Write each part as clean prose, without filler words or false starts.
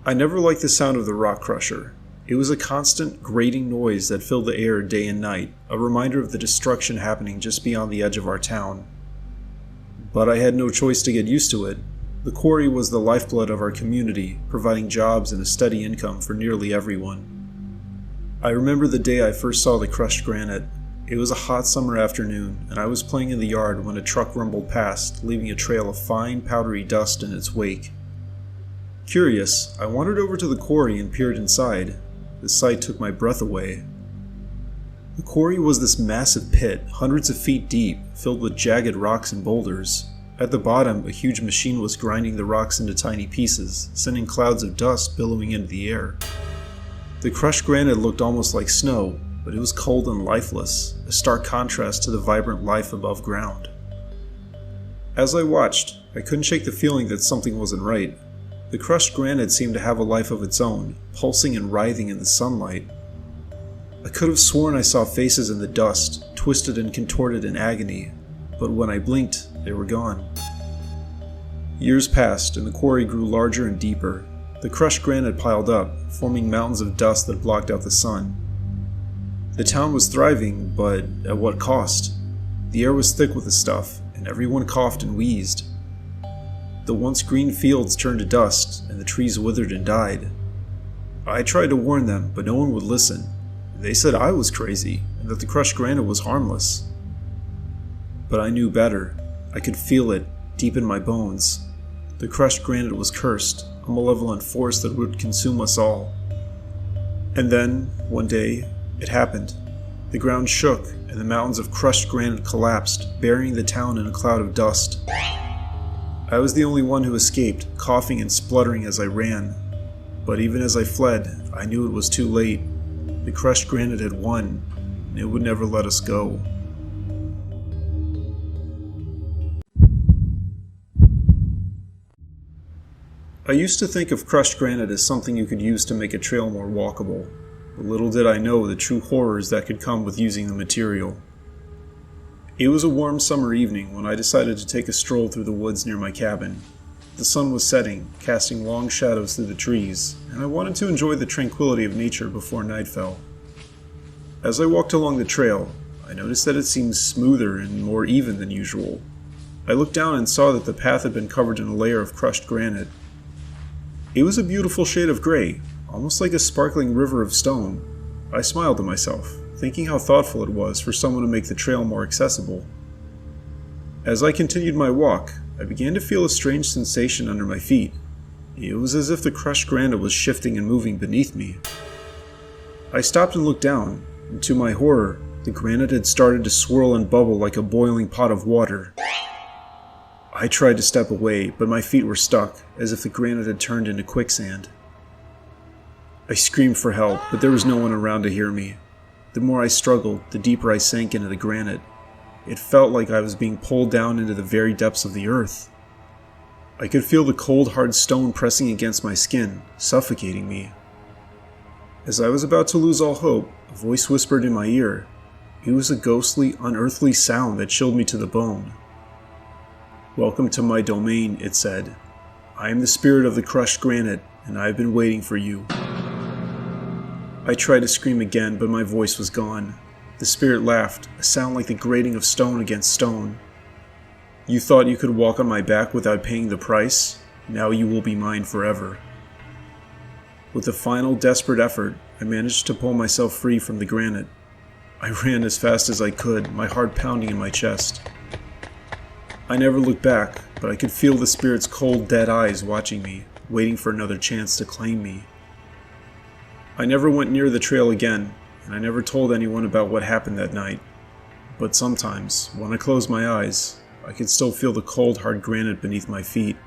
I never liked the sound of the rock crusher. It was a constant, grating noise that filled the air day and night, a reminder of the destruction happening just beyond the edge of our town. But I had no choice to get used to it. The quarry was the lifeblood of our community, providing jobs and a steady income for nearly everyone. I remember the day I first saw the crushed granite. It was a hot summer afternoon, and I was playing in the yard when a truck rumbled past, leaving a trail of fine, powdery dust in its wake. Curious, I wandered over to the quarry and peered inside. The sight took my breath away. The quarry was this massive pit, hundreds of feet deep, filled with jagged rocks and boulders. At the bottom, a huge machine was grinding the rocks into tiny pieces, sending clouds of dust billowing into the air. The crushed granite looked almost like snow, but it was cold and lifeless, a stark contrast to the vibrant life above ground. As I watched, I couldn't shake the feeling that something wasn't right. The crushed granite seemed to have a life of its own, pulsing and writhing in the sunlight. I could have sworn I saw faces in the dust, twisted and contorted in agony, but when I blinked, they were gone. Years passed, and the quarry grew larger and deeper. The crushed granite piled up, forming mountains of dust that blocked out the sun. The town was thriving, but at what cost? The air was thick with the stuff, and everyone coughed and wheezed. The once green fields turned to dust, and the trees withered and died. I tried to warn them, but no one would listen. They said I was crazy, and that the crushed granite was harmless. But I knew better. I could feel it, deep in my bones. The crushed granite was cursed, a malevolent force that would consume us all. And then, one day, it happened. The ground shook, and the mountains of crushed granite collapsed, burying the town in a cloud of dust. I was the only one who escaped, coughing and spluttering as I ran. But even as I fled, I knew it was too late. The crushed granite had won, and it would never let us go. I used to think of crushed granite as something you could use to make a trail more walkable. But little did I know the true horrors that could come with using the material. It was a warm summer evening when I decided to take a stroll through the woods near my cabin. The sun was setting, casting long shadows through the trees, and I wanted to enjoy the tranquility of nature before night fell. As I walked along the trail, I noticed that it seemed smoother and more even than usual. I looked down and saw that the path had been covered in a layer of crushed granite. It was a beautiful shade of gray, almost like a sparkling river of stone. I smiled to myself, thinking how thoughtful it was for someone to make the trail more accessible. As I continued my walk, I began to feel a strange sensation under my feet. It was as if the crushed granite was shifting and moving beneath me. I stopped and looked down, and to my horror, the granite had started to swirl and bubble like a boiling pot of water. I tried to step away, but my feet were stuck, as if the granite had turned into quicksand. I screamed for help, but there was no one around to hear me. The more I struggled, the deeper I sank into the granite. It felt like I was being pulled down into the very depths of the earth. I could feel the cold, hard stone pressing against my skin, suffocating me. As I was about to lose all hope, a voice whispered in my ear. It was a ghostly, unearthly sound that chilled me to the bone. "Welcome to my domain," it said. "I am the spirit of the crushed granite, and I have been waiting for you." I tried to scream again, but my voice was gone. The spirit laughed, a sound like the grating of stone against stone. "You thought you could walk on my back without paying the price? Now you will be mine forever." With a final desperate effort, I managed to pull myself free from the granite. I ran as fast as I could, my heart pounding in my chest. I never looked back, but I could feel the spirit's cold, dead eyes watching me, waiting for another chance to claim me. I never went near the trail again, and I never told anyone about what happened that night. But sometimes, when I closed my eyes, I could still feel the cold, hard granite beneath my feet.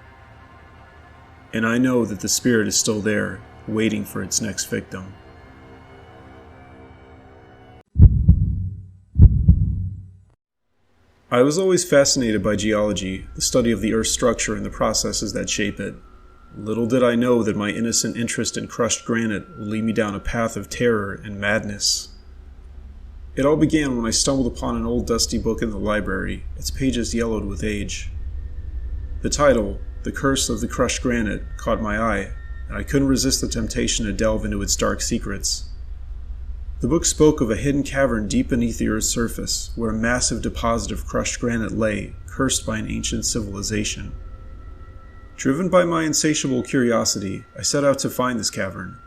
And I know that the spirit is still there, waiting for its next victim. I was always fascinated by geology, the study of the Earth's structure and the processes that shape it. Little did I know that my innocent interest in crushed granite would lead me down a path of terror and madness. It all began when I stumbled upon an old dusty book in the library, its pages yellowed with age. The title, "The Curse of the Crushed Granite," caught my eye, and I couldn't resist the temptation to delve into its dark secrets. The book spoke of a hidden cavern deep beneath the Earth's surface, where a massive deposit of crushed granite lay, cursed by an ancient civilization. Driven by my insatiable curiosity, I set out to find this cavern.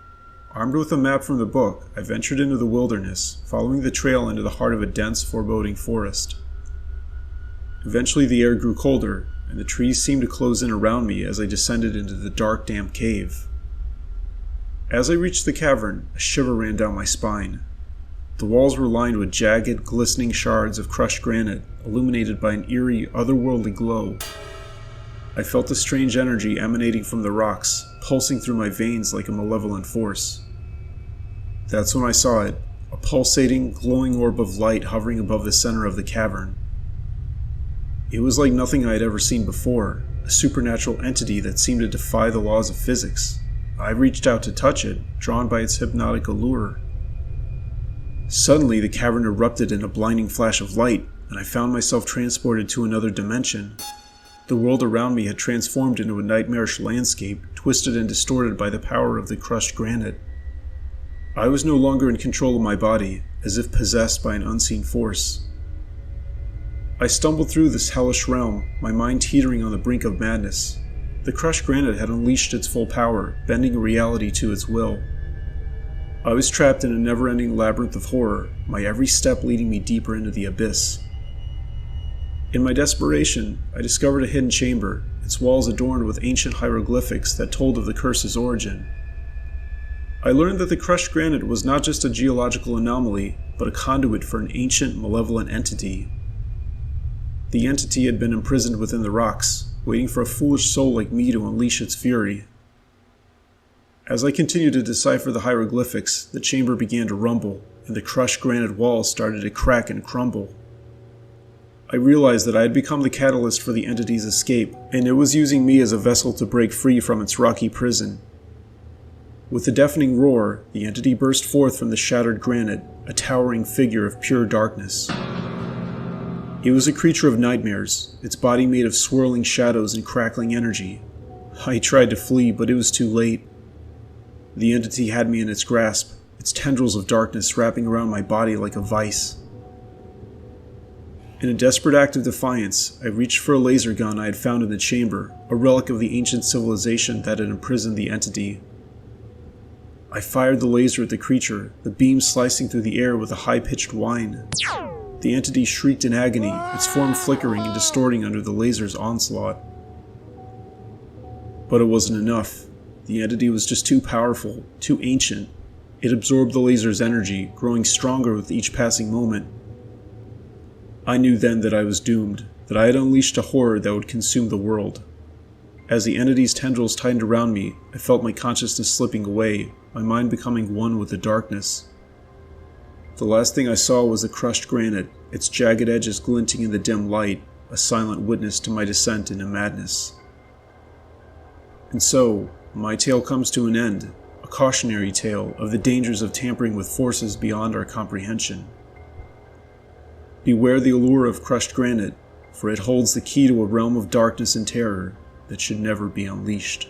Armed with a map from the book, I ventured into the wilderness, following the trail into the heart of a dense, foreboding forest. Eventually the air grew colder, and the trees seemed to close in around me as I descended into the dark, damp cave. As I reached the cavern, a shiver ran down my spine. The walls were lined with jagged, glistening shards of crushed granite, illuminated by an eerie, otherworldly glow. I felt a strange energy emanating from the rocks, pulsing through my veins like a malevolent force. That's when I saw it, a pulsating, glowing orb of light hovering above the center of the cavern. It was like nothing I had ever seen before, a supernatural entity that seemed to defy the laws of physics. I reached out to touch it, drawn by its hypnotic allure. Suddenly, the cavern erupted in a blinding flash of light, and I found myself transported to another dimension. The world around me had transformed into a nightmarish landscape, twisted and distorted by the power of the crushed granite. I was no longer in control of my body, as if possessed by an unseen force. I stumbled through this hellish realm, my mind teetering on the brink of madness. The crushed granite had unleashed its full power, bending reality to its will. I was trapped in a never-ending labyrinth of horror, my every step leading me deeper into the abyss. In my desperation, I discovered a hidden chamber, its walls adorned with ancient hieroglyphics that told of the curse's origin. I learned that the crushed granite was not just a geological anomaly, but a conduit for an ancient, malevolent entity. The entity had been imprisoned within the rocks, waiting for a foolish soul like me to unleash its fury. As I continued to decipher the hieroglyphics, the chamber began to rumble, and the crushed granite walls started to crack and crumble. I realized that I had become the catalyst for the entity's escape, and it was using me as a vessel to break free from its rocky prison. With a deafening roar, the entity burst forth from the shattered granite, a towering figure of pure darkness. It was a creature of nightmares, its body made of swirling shadows and crackling energy. I tried to flee, but it was too late. The entity had me in its grasp, its tendrils of darkness wrapping around my body like a vice. In a desperate act of defiance, I reached for a laser gun I had found in the chamber, a relic of the ancient civilization that had imprisoned the entity. I fired the laser at the creature, the beam slicing through the air with a high-pitched whine. The entity shrieked in agony, its form flickering and distorting under the laser's onslaught. But it wasn't enough. The entity was just too powerful, too ancient. It absorbed the laser's energy, growing stronger with each passing moment. I knew then that I was doomed, that I had unleashed a horror that would consume the world. As the entity's tendrils tightened around me, I felt my consciousness slipping away, my mind becoming one with the darkness. The last thing I saw was the crushed granite, its jagged edges glinting in the dim light, a silent witness to my descent into madness. And so, my tale comes to an end, a cautionary tale of the dangers of tampering with forces beyond our comprehension. Beware the allure of crushed granite, for it holds the key to a realm of darkness and terror that should never be unleashed.